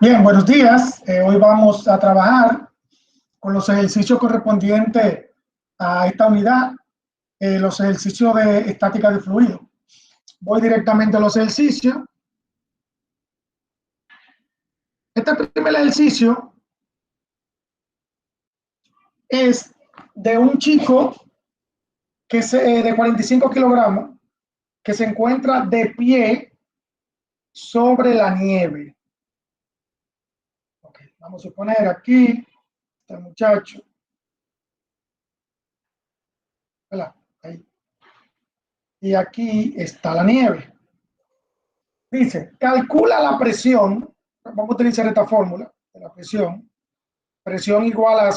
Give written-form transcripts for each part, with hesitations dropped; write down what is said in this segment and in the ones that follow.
Bien, buenos días. Hoy vamos a trabajar con los ejercicios correspondientes a esta unidad, los ejercicios de estática de fluido. Voy directamente a los ejercicios. Este primer ejercicio es de un chico de 45 kilogramos que se encuentra de pie sobre la nieve. Okay, vamos a poner aquí este muchacho. Ahí. Y aquí está la nieve. Dice, calcula la presión. Vamos a utilizar esta fórmula de la presión. Presión igual a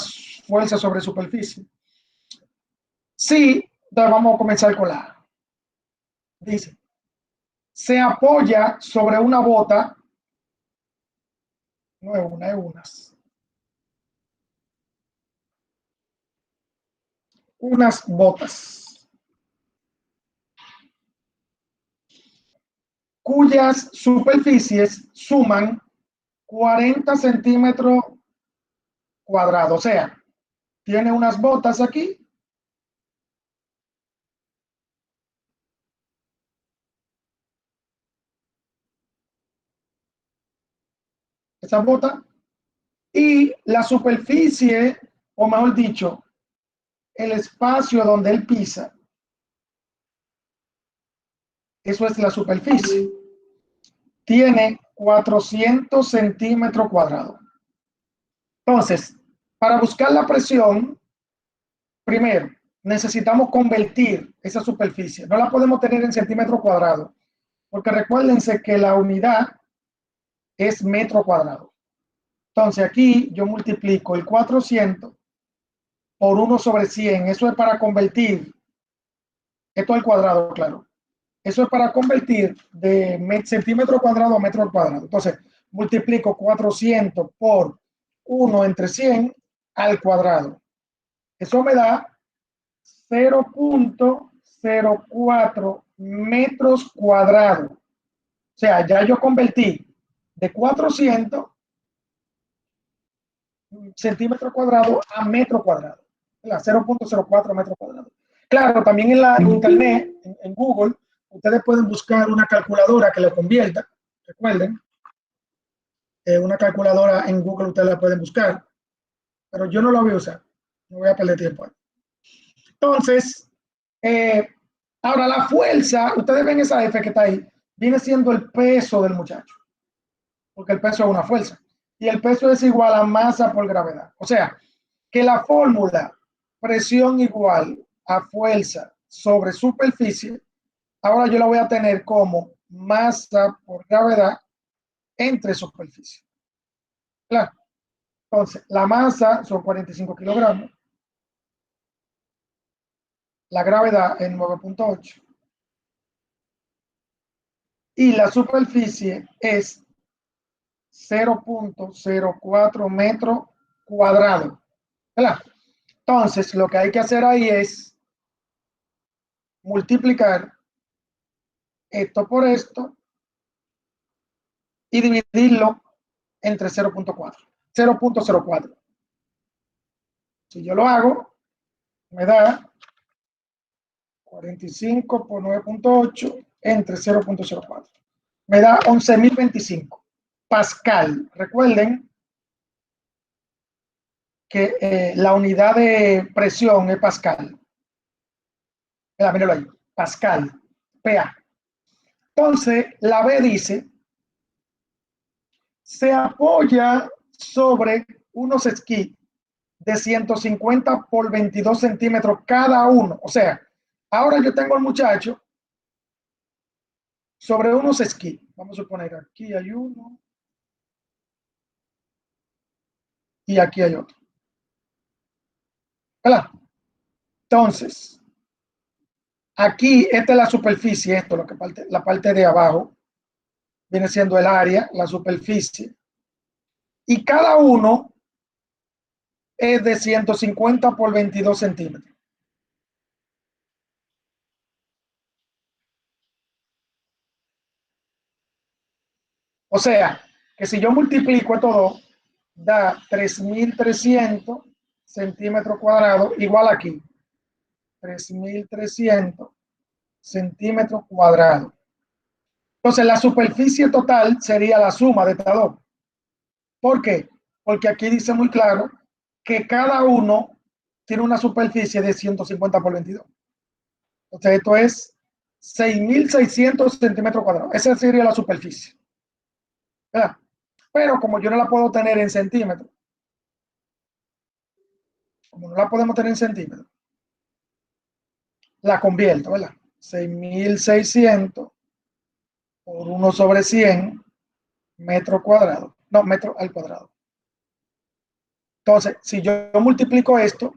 fuerza sobre superficie. Sí, entonces vamos a comenzar con la A. Dice, se apoya sobre una bota. No es una, es unas. Unas botas. Cuyas superficies suman 40 centímetros cuadrados. O sea, tiene unas botas aquí. Esa bota. Y la superficie, o mejor dicho, el espacio donde él pisa, eso es la superficie, tiene 400 centímetros cuadrados. Entonces, para buscar la presión, primero, necesitamos convertir esa superficie. No la podemos tener en centímetros cuadrados, porque recuérdense que la unidad es metro cuadrado. Entonces, aquí yo multiplico el 400 por 1 sobre 100. Eso es para convertir, esto al cuadrado, claro. Eso es para convertir de centímetro cuadrado a metro cuadrado. Entonces, multiplico 400 por 1 entre 100 al cuadrado. Eso me da 0.04 metros cuadrados. O sea, ya yo convertí de 400 centímetros cuadrados a metro cuadrado. 0.04 metros cuadrados. Claro, también en la internet, en Google, ustedes pueden buscar una calculadora que lo convierta. Recuerden, una calculadora en Google ustedes la pueden buscar, pero yo no la voy a usar. No voy a perder tiempo. Entonces, ahora la fuerza, ustedes ven esa F que está ahí, viene siendo el peso del muchacho, porque el peso es una fuerza. Y el peso es igual a masa por gravedad. O sea, que la fórmula presión igual a fuerza sobre superficie, ahora yo la voy a tener como masa por gravedad entre superficie. Claro. Entonces, la masa son 45 kilogramos. La gravedad es 9.8. Y la superficie es 0.04 metros cuadrados. ¿Verdad? Entonces, lo que hay que hacer ahí es multiplicar esto por esto y dividirlo entre 0.4. 0.04. Si yo lo hago, me da 45 por 9.8 entre 0.04. Me da 11.025 pascal. Recuerden que la unidad de presión es pascal. Míralo ahí, pascal, PA. Entonces, la B dice, se apoya sobre unos esquís de 150 por 22 centímetros cada uno. O sea, ahora yo tengo al muchacho sobre unos esquís. Vamos a poner aquí hay uno y aquí hay otro. ¿Verdad? Entonces, aquí esta es la superficie, esto lo que la parte de abajo viene siendo el área, la superficie. Y cada uno es de 150 por 22 centímetros. O sea, que si yo multiplico esto dos, da 3.300 centímetros cuadrados, igual aquí, 3.300 centímetros cuadrados. Entonces, la superficie total sería la suma de estas dos. ¿Por qué? Porque aquí dice muy claro que cada uno tiene una superficie de 150 por 22. Entonces, esto es 6.600 centímetros cuadrados. Esa sería la superficie, ¿verdad? Pero como yo no la puedo tener en centímetros, como no la podemos tener en centímetros, la convierto, ¿verdad? 6.600 por 1 sobre 100 metros cuadrados. No, metros al cuadrado. Entonces, si yo multiplico esto,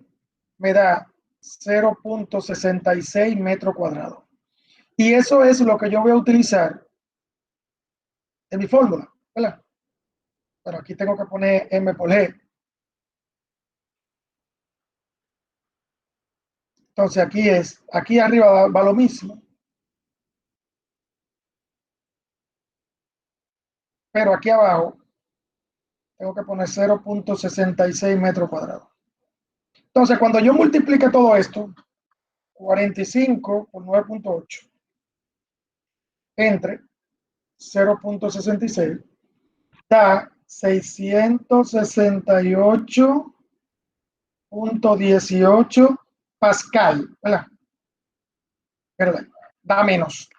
me da 0.66 metros cuadrados. Y eso es lo que yo voy a utilizar en mi fórmula, ¿verdad? Pero aquí tengo que poner M por G. Entonces aquí arriba va lo mismo. Pero aquí abajo tengo que poner 0.66 metros cuadrados. Entonces, cuando yo multiplique todo esto, 45 por 9.8 entre 0.66 da 668.18 pascal, ¿verdad? ¿Verdad? Da menos,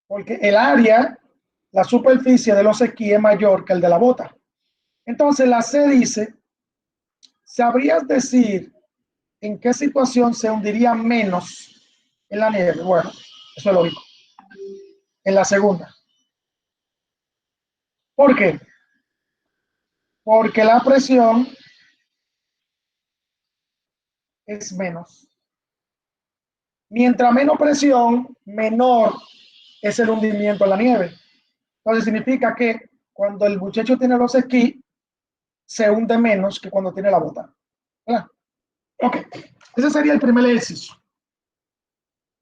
porque el área, la superficie de los esquíes es mayor que el de la bota. Entonces la C dice, ¿sabrías decir en qué situación se hundiría menos en la nieve? Bueno, eso es lógico. En la segunda. ¿Por qué? Porque la presión es menos. Mientras menos presión, menor es el hundimiento de la nieve. Entonces significa que cuando el muchacho tiene los esquís, se hunde menos que cuando tiene la bota. ¿Verdad? Ok, ese sería el primer ejercicio.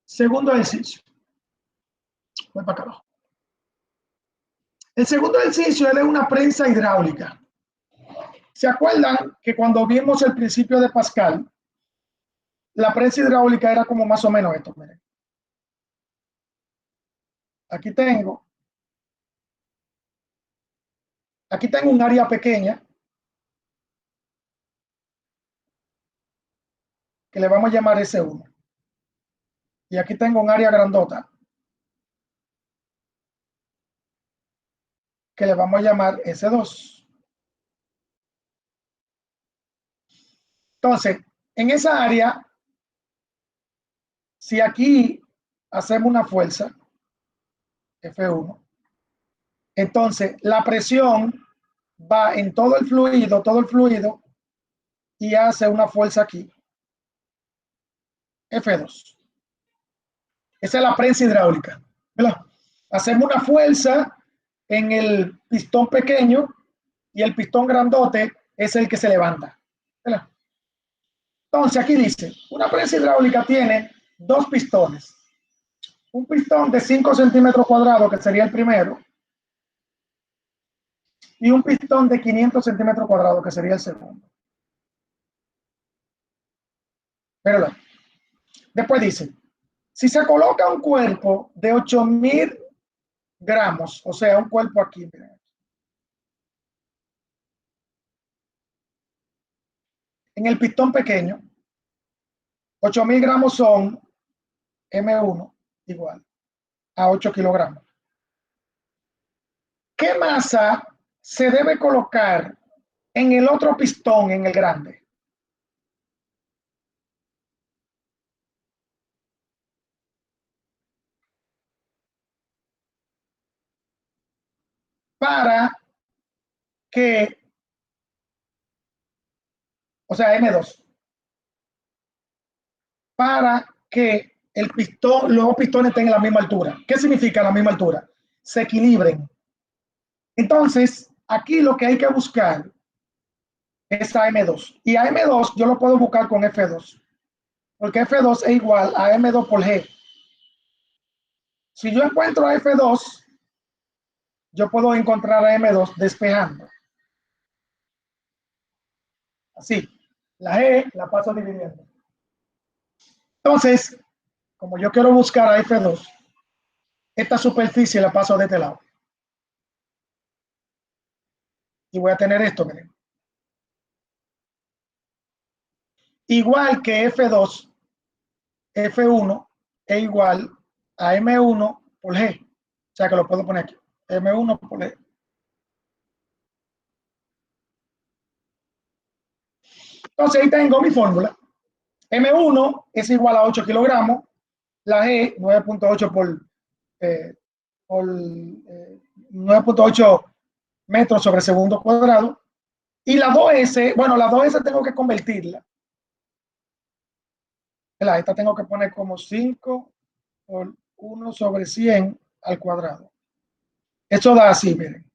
Segundo ejercicio. Voy para acá abajo. El segundo ejercicio es de una prensa hidráulica. ¿Se acuerdan que cuando vimos el principio de Pascal, la prensa hidráulica era como más o menos esto? Miren. Aquí tengo un área pequeña que le vamos a llamar S1. Y aquí tengo un área grandota que le vamos a llamar S2. Entonces, en esa área, si aquí hacemos una fuerza, F1, entonces la presión va en todo el fluido, y hace una fuerza aquí, F2. Esa es la prensa hidráulica, ¿verdad? Hacemos una fuerza en el pistón pequeño y el pistón grandote es el que se levanta, ¿verdad? Entonces aquí dice, una prensa hidráulica tiene dos pistones. Un pistón de 5 centímetros cuadrados, que sería el primero, y un pistón de 500 centímetros cuadrados, que sería el segundo. Pero después dice, si se coloca un cuerpo de 8.000 gramos, o sea, un cuerpo aquí, miren, en el pistón pequeño, 8.000 gramos son M1 igual a 8 kilogramos. ¿Qué masa se debe colocar en el otro pistón, en el grande? Para que, o sea, M2, para que el pistón, los pistones tengan la misma altura. ¿Qué significa la misma altura? Se equilibren. Entonces, aquí lo que hay que buscar es a M2. Y a M2 yo lo puedo buscar con F2, porque F2 es igual a M2 por G. Si yo encuentro a F2, yo puedo encontrar a M2 despejando. Así, la G la paso dividiendo. Entonces, como yo quiero buscar a F2, esta superficie la paso de este lado. Y voy a tener esto, miren. Igual que F2, F1 es igual a M1 por G. O sea que lo puedo poner aquí. M1 por G. Entonces ahí tengo mi fórmula. M1 es igual a 8 kilogramos. La G, 9.8 por 9.8 metros sobre segundo cuadrado. Y la 2S, bueno, la 2S tengo que convertirla. Esta tengo que poner como 5 por 1 sobre 100 al cuadrado. Esto da así, miren.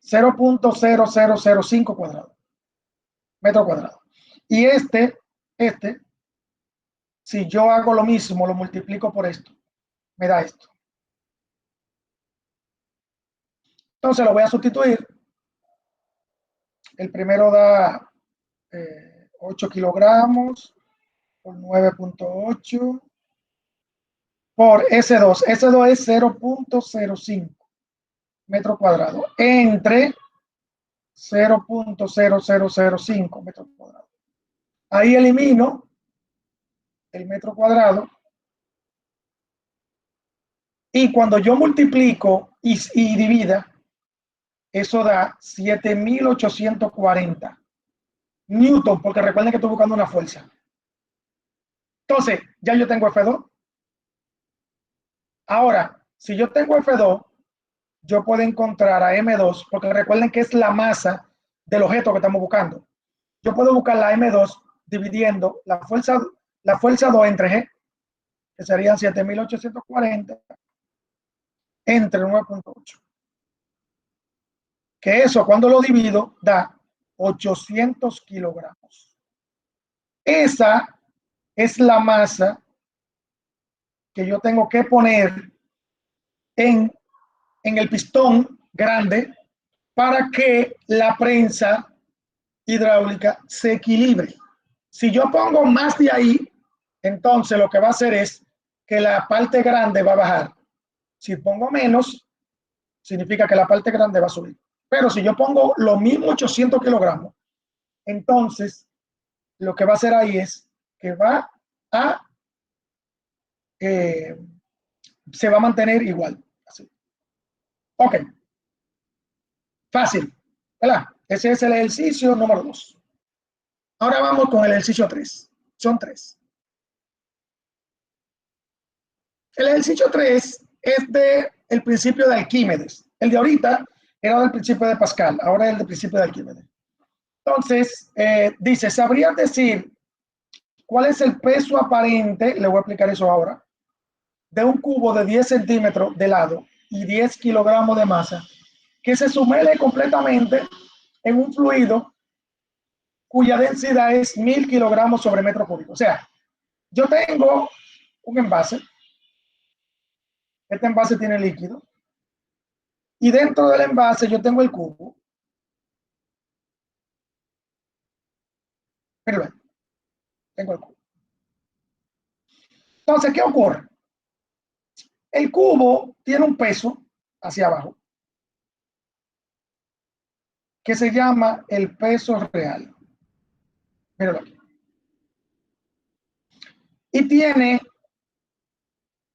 .0005 cuadrado, metro cuadrado. Y si yo hago lo mismo, lo multiplico por esto, me da esto. Entonces lo voy a sustituir. El primero da 8 kilogramos por 9.8 por S2. S2 es 0.05 metro cuadrado entre 0.0005 metros cuadrados. Ahí elimino el metro cuadrado y cuando yo multiplico y divida, eso da 7.840 newton, porque recuerden que estoy buscando una fuerza. Entonces, ya yo tengo F2. Ahora, si yo tengo F2, yo puedo encontrar a M2, porque recuerden que es la masa del objeto que estamos buscando. Yo puedo buscar la M2 dividiendo la fuerza 2 entre G, que serían 7.840 entre 9.8. Que eso, cuando lo divido, da 800 kilogramos. Esa es la masa que yo tengo que poner en el pistón grande para que la prensa hidráulica se equilibre. Si yo pongo más de ahí, entonces lo que va a hacer es que la parte grande va a bajar. Si pongo menos, significa que la parte grande va a subir. Pero si yo pongo lo mismo 800 kilogramos, entonces lo que va a hacer ahí es que va a se va a mantener igual. Así. Ok. Fácil. ¿Verdad? Ese es el ejercicio número 2. Ahora vamos con el ejercicio 3. Son 3. El ejercicio 3 es del principio de Arquímedes. El de ahorita era del principio de Pascal, ahora es el del principio de Arquímedes. Entonces, dice, ¿sabrías decir cuál es el peso aparente? Le voy a explicar eso ahora. De un cubo de 10 centímetros de lado y 10 kilogramos de masa que se sumerge completamente en un fluido cuya densidad es 1000 kilogramos sobre metro cúbico. O sea, yo tengo un envase. Este envase tiene líquido. Y dentro del envase yo tengo el cubo. Pero tengo el cubo. Entonces, ¿qué ocurre? El cubo tiene un peso hacia abajo que se llama el peso real. Míralo aquí. Y tiene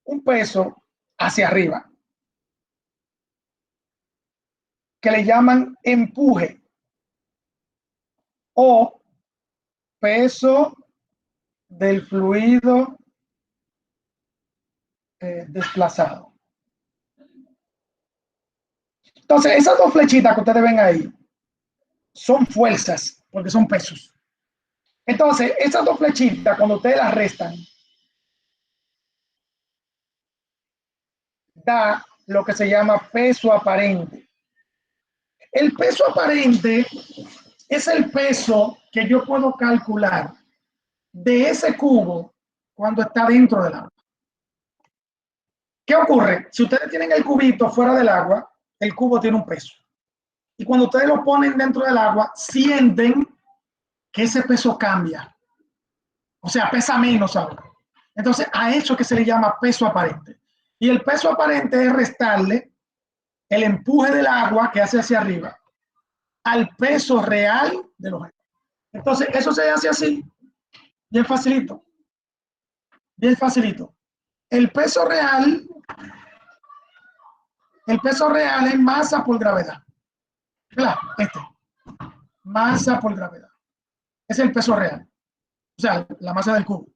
un peso hacia arriba que le llaman empuje o peso del fluido desplazado. Entonces, esas dos flechitas que ustedes ven ahí son fuerzas porque son pesos. Entonces, esas dos flechitas, cuando ustedes las restan, da lo que se llama peso aparente. El peso aparente es el peso que yo puedo calcular de ese cubo cuando está dentro del agua. ¿Qué ocurre? Si ustedes tienen el cubito fuera del agua, el cubo tiene un peso. Y cuando ustedes lo ponen dentro del agua, sienten que ese peso cambia. O sea, pesa menos ahora. Entonces, a eso que se le llama peso aparente. Y el peso aparente es restarle el empuje del agua que hace hacia arriba al peso real del objeto. Entonces, eso se hace así, bien facilito. Bien facilito. El peso real es masa por gravedad. ¿Verdad? Masa por gravedad. Es el peso real. O sea, la masa del cubo.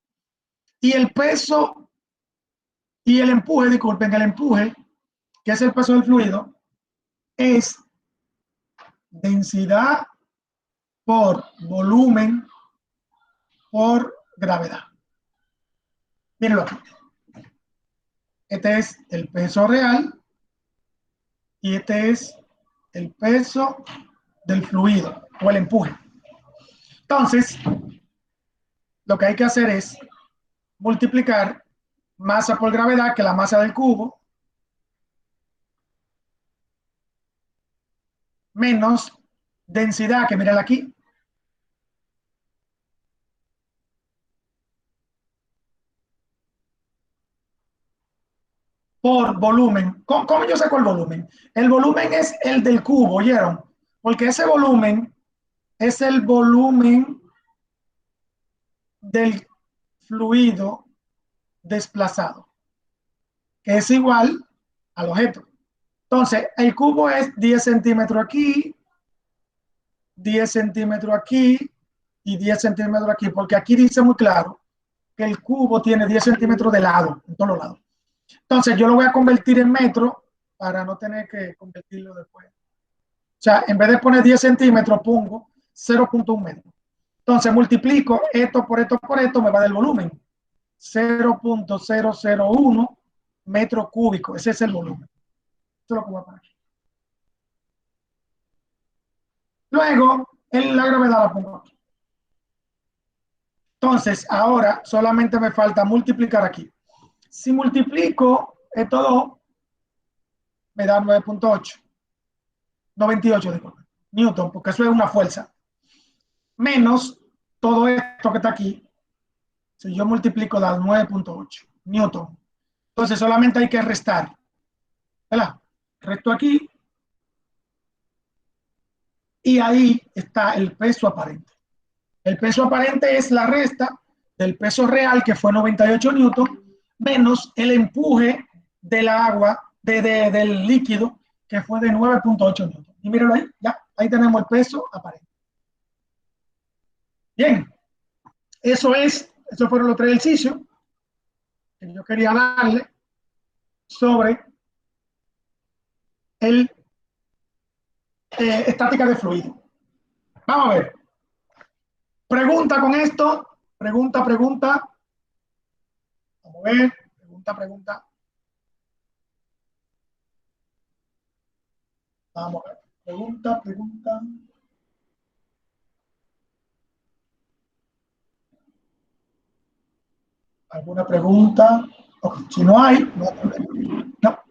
Y el peso y el empuje, disculpen, el empuje, que es el peso del fluido, es densidad por volumen por gravedad. Mírenlo aquí. Este es el peso real y este es el peso del fluido o el empuje. Entonces, lo que hay que hacer es multiplicar masa por gravedad, que es la masa del cubo, menos densidad, que miren aquí, por volumen. ¿Cómo yo saco el volumen? El volumen es el del cubo, ¿oyeron? Porque ese volumen es el volumen del fluido desplazado, que es igual al objeto. Entonces, el cubo es 10 centímetros aquí, 10 centímetros aquí y 10 centímetros aquí, porque aquí dice muy claro que el cubo tiene 10 centímetros de lado, en todos los lados. Entonces, yo lo voy a convertir en metro para no tener que convertirlo después. O sea, en vez de poner 10 centímetros, pongo 0.1 metro. Entonces, multiplico esto por esto por esto, me va del volumen. 0.001 metro cúbico. Ese es el volumen. Esto es lo que voy a poner aquí. Luego, en la gravedad la pongo aquí. Entonces, ahora solamente me falta multiplicar aquí. Si multiplico esto 2, me da 9.8. 98, disculpe. Newton, porque eso es una fuerza. Menos todo esto que está aquí. Si yo multiplico, da 9.8 Newton. Entonces solamente hay que restar. ¿Verdad? Resto aquí. Y ahí está el peso aparente. El peso aparente es la resta del peso real, que fue 98 newton, menos el empuje del agua, del líquido, que fue de 9.8 newton. Y mírenlo ahí, ya, ahí tenemos el peso aparente. Bien, esos fueron los 3 ejercicios que yo quería darle sobre el estática de fluido. Vamos a ver. Pregunta con esto. Pregunta. Vamos a ver. Pregunta. Vamos a ver. Pregunta. ¿Alguna pregunta? Okay. Si no hay, no hay problema. No.